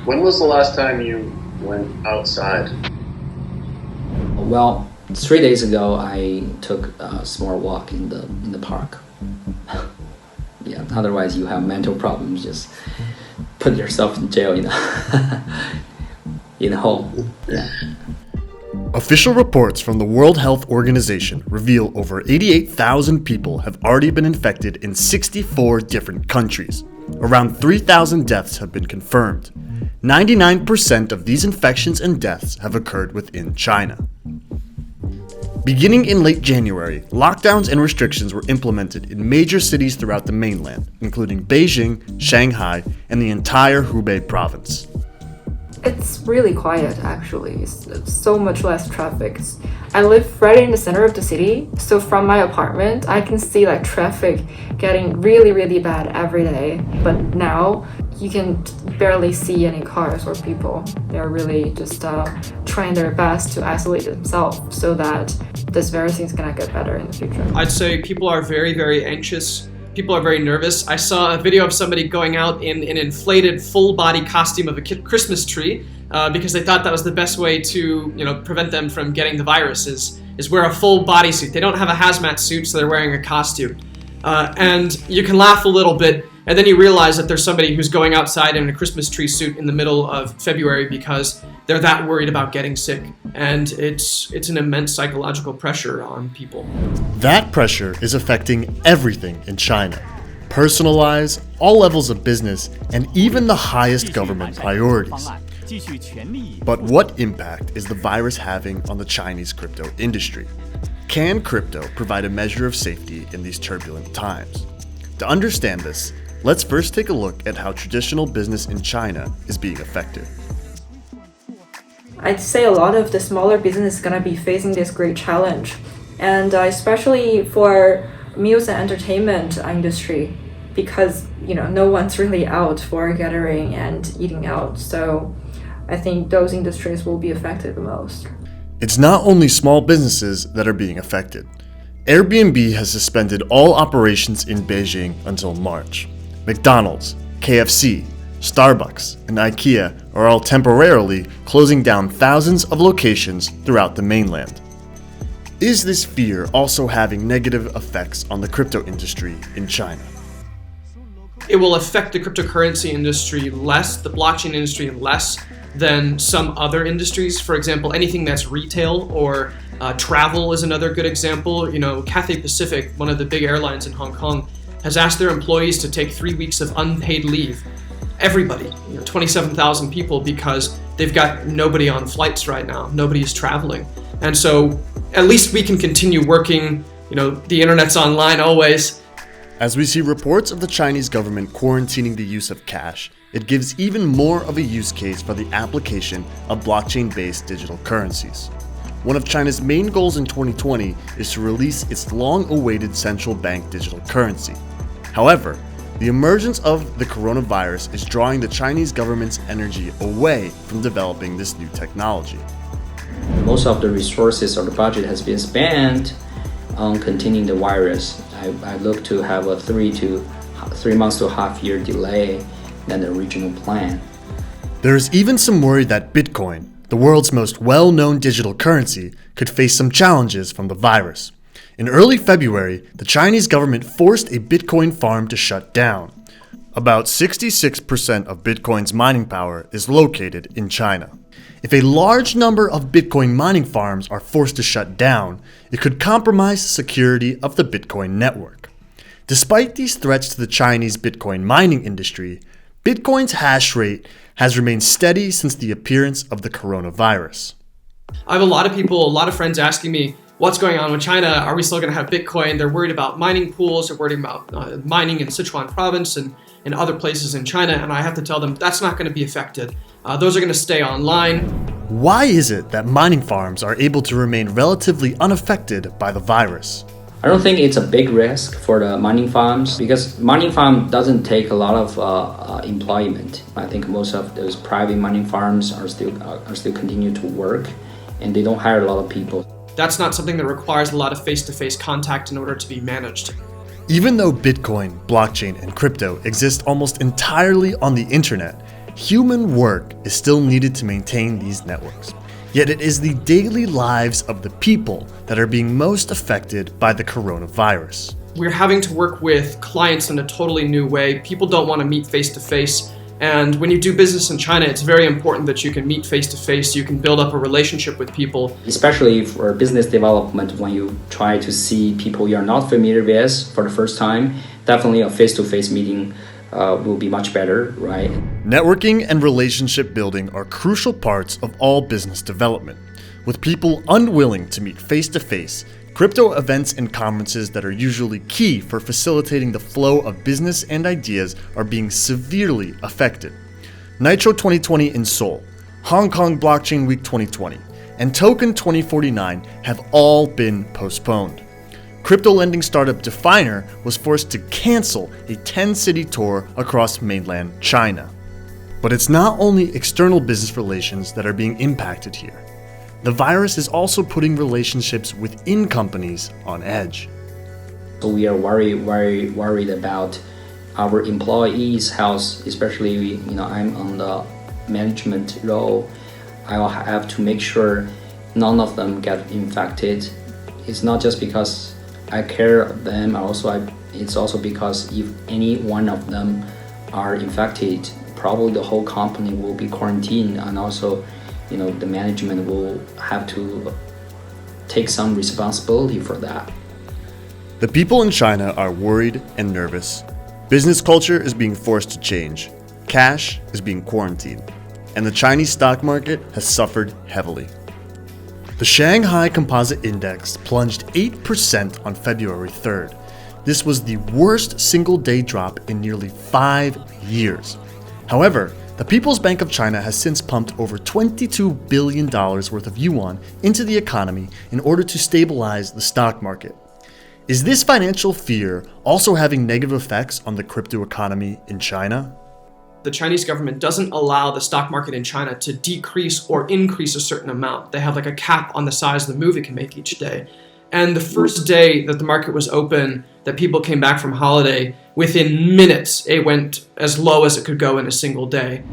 When was the last time you went outside? Well, 3 days ago, I took a small walk in the park. Yeah, otherwise you have mental problems. Just put yourself in jail, in home. Yeah. Official reports from the World Health Organization reveal over 88,000 people have already been infected in 64 different countries. Around 3,000 deaths have been confirmed. 99% of these infections and deaths have occurred within China. Beginning in late January, lockdowns and restrictions were implemented in major cities throughout the mainland, including Beijing, Shanghai, and the entire Hubei province. It's really quiet, actually. It's so much less traffic. I live right in the center of the city, so from my apartment, I can see traffic getting really, really bad every day. But now, you can barely see any cars or people. They're really just trying their best to isolate themselves so that this virus is gonna get better in the future. I'd say people are very, very anxious. People are very nervous. I saw a video of somebody going out in an inflated full-body costume of a Christmas tree because they thought that was the best way to, prevent them from getting the virus is wear a full bodysuit. They don't have a hazmat suit, so they're wearing a costume. And you can laugh a little bit, and then you realize that there's somebody who's going outside in a Christmas tree suit in the middle of February because they're that worried about getting sick. And it's an immense psychological pressure on people. That pressure is affecting everything in China. Personal lives, all levels of business, and even the highest government priorities. But what impact is the virus having on the Chinese crypto industry? Can crypto provide a measure of safety in these turbulent times? To understand this, let's first take a look at how traditional business in China is being affected. I'd say a lot of the smaller business is gonna be facing this great challenge, and especially for meals and entertainment industry, because no one's really out for gathering and eating out. So I think those industries will be affected the most. It's not only small businesses that are being affected. Airbnb has suspended all operations in Beijing until March. McDonald's, KFC, Starbucks, and IKEA are all temporarily closing down thousands of locations throughout the mainland. Is this fear also having negative effects on the crypto industry in China? It will affect the cryptocurrency industry less, the blockchain industry less than some other industries. For example, anything that's retail or travel is another good example. Cathay Pacific, one of the big airlines in Hong Kong, has asked their employees to take 3 weeks of unpaid leave. Everybody, 27,000 people, because they've got nobody on flights right now. Nobody is traveling. And so at least we can continue working. The internet's online always. As we see reports of the Chinese government quarantining the use of cash, it gives even more of a use case for the application of blockchain-based digital currencies. One of China's main goals in 2020 is to release its long-awaited central bank digital currency. However, the emergence of the coronavirus is drawing the Chinese government's energy away from developing this new technology. Most of the resources or the budget has been spent on containing the virus. I look to have a 3 months to half year delay than the original plan. There is even some worry that Bitcoin, the world's most well-known digital currency, could face some challenges from the virus. In early February, the Chinese government forced a Bitcoin farm to shut down. About 66% of Bitcoin's mining power is located in China. If a large number of Bitcoin mining farms are forced to shut down, it could compromise the security of the Bitcoin network. Despite these threats to the Chinese Bitcoin mining industry, Bitcoin's hash rate has remained steady since the appearance of the coronavirus. I have a lot of friends asking me, what's going on with China? Are we still going to have Bitcoin? They're worried about mining pools. They're worried about mining in Sichuan province and other places in China. And I have to tell them that's not going to be affected. Those are going to stay online. Why is it that mining farms are able to remain relatively unaffected by the virus? I don't think it's a big risk for the mining farms because mining farm doesn't take a lot of employment. I think most of those private mining farms are still continue to work, and they don't hire a lot of people. That's not something that requires a lot of face-to-face contact in order to be managed. Even though Bitcoin, blockchain, and crypto exist almost entirely on the internet, Human work is still needed to maintain these networks. Yet it is the daily lives of the people that are being most affected by the coronavirus. We're having to work with clients in a totally new way. People don't want to meet face to face. And when you do business in China, it's very important that you can meet face to face. You can build up a relationship with people. Especially for business development, when you try to see people you're not familiar with for the first time, definitely a face-to-face meeting will be much better, right? Networking and relationship building are crucial parts of all business development. With people unwilling to meet face-to-face, crypto events and conferences that are usually key for facilitating the flow of business and ideas are being severely affected. Nitro 2020 in Seoul, Hong Kong Blockchain Week 2020, and Token 2049 have all been postponed. Crypto lending startup Definer was forced to cancel a 10-city tour across mainland China. But it's not only external business relations that are being impacted here. The virus is also putting relationships within companies on edge. So we are very worried about our employees' health, especially I'm on the management role. I will have to make sure none of them get infected. It's not just because I care of them, it's also because if any one of them are infected, probably the whole company will be quarantined, and also the management will have to take some responsibility for that. The people in China are worried and nervous. Business culture is being forced to change. Cash is being quarantined. And the Chinese stock market has suffered heavily. The Shanghai Composite Index plunged 8% on February 3rd. This was the worst single-day drop in nearly 5 years. However, the People's Bank of China has since pumped over $22 billion worth of yuan into the economy in order to stabilize the stock market. Is this financial fear also having negative effects on the crypto economy in China? The Chinese government doesn't allow the stock market in China to decrease or increase a certain amount. They have like a cap on the size of the move it can make each day. And the first day that the market was open, that people came back from holiday, within minutes, it went as low as it could go in a single day.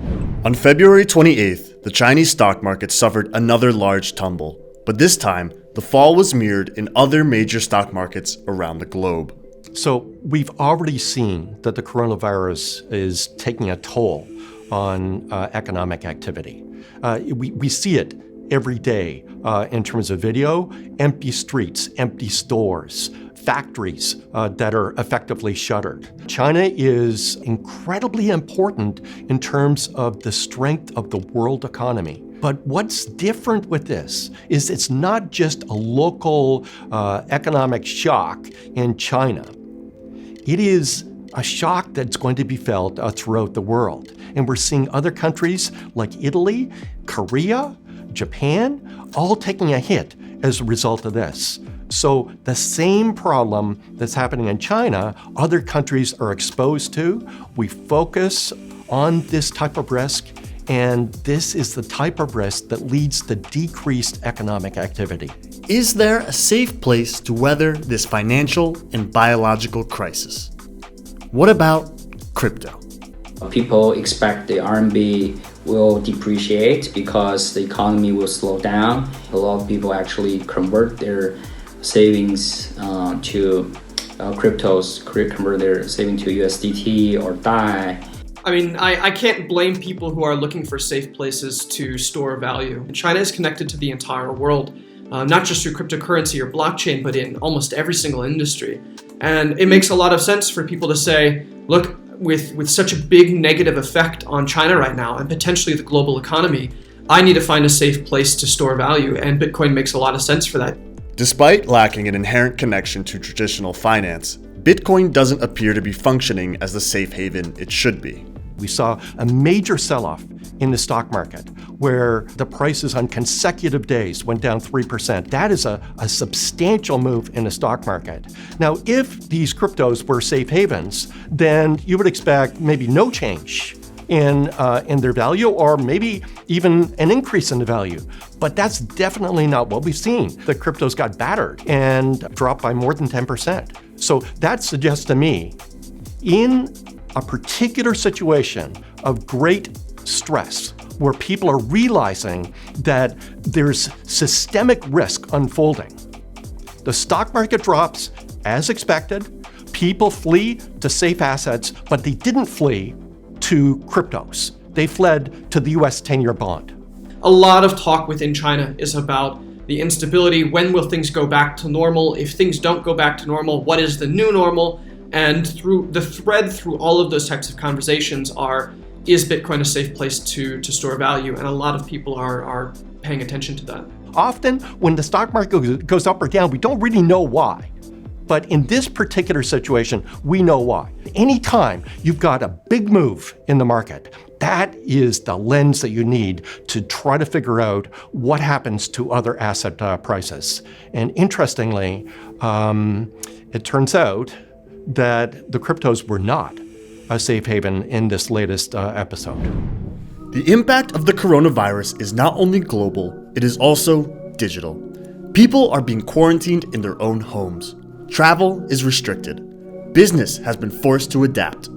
On February 28th, the Chinese stock market suffered another large tumble, but this time, the fall was mirrored in other major stock markets around the globe. So we've already seen that the coronavirus is taking a toll on economic activity. We see it every day in terms of video, empty streets, empty stores, factories that are effectively shuttered. China is incredibly important in terms of the strength of the world economy. But what's different with this is it's not just a local economic shock in China. It is a shock that's going to be felt throughout the world. And we're seeing other countries like Italy, Korea, Japan, all taking a hit as a result of this. So the same problem that's happening in China, other countries are exposed to. We focus on this type of risk, and this is the type of risk that leads to decreased economic activity. Is there a safe place to weather this financial and biological crisis? What about crypto? People expect the RMB will depreciate because the economy will slow down. A lot of people actually convert their savings to cryptos, convert their savings to USDT or DAI. I mean, I can't blame people who are looking for safe places to store value. China is connected to the entire world, not just through cryptocurrency or blockchain, but in almost every single industry. And it makes a lot of sense for people to say, look, with such a big negative effect on China right now and potentially the global economy, I need to find a safe place to store value, and Bitcoin makes a lot of sense for that. Despite lacking an inherent connection to traditional finance, Bitcoin doesn't appear to be functioning as the safe haven it should be. We saw a major sell-off in the stock market where the prices on consecutive days went down 3%. That is a substantial move in the stock market. Now, if these cryptos were safe havens, then you would expect maybe no change in their value, or maybe even an increase in the value. But that's definitely not what we've seen. The cryptos got battered and dropped by more than 10%. So that suggests to me, in a particular situation of great stress, where people are realizing that there's systemic risk unfolding. The stock market drops as expected. People flee to safe assets, but they didn't flee to cryptos. They fled to the US 10-year bond. A lot of talk within China is about the instability. When will things go back to normal? If things don't go back to normal, what is the new normal? And through the thread through all of those types of conversations is Bitcoin a safe place to store value? And a lot of people are paying attention to that. Often when the stock market goes up or down, we don't really know why. But in this particular situation, we know why. Anytime you've got a big move in the market, that is the lens that you need to try to figure out what happens to other asset prices. And interestingly, it turns out that the cryptos were not a safe haven in this latest episode. The impact of the coronavirus is not only global, it is also digital. People are being quarantined in their own homes. Travel is restricted. Business has been forced to adapt.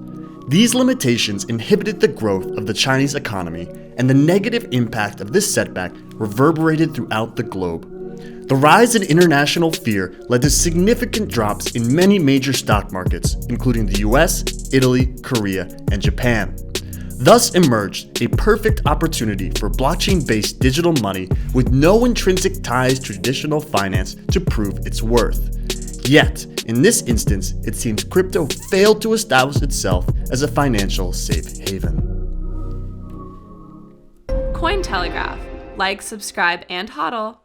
These limitations inhibited the growth of the Chinese economy, and the negative impact of this setback reverberated throughout the globe. The rise in international fear led to significant drops in many major stock markets, including the US, Italy, Korea, and Japan. Thus emerged a perfect opportunity for blockchain-based digital money with no intrinsic ties to traditional finance to prove its worth. Yet, in this instance, it seems crypto failed to establish itself as a financial safe haven. Cointelegraph. Like, subscribe, and hodl.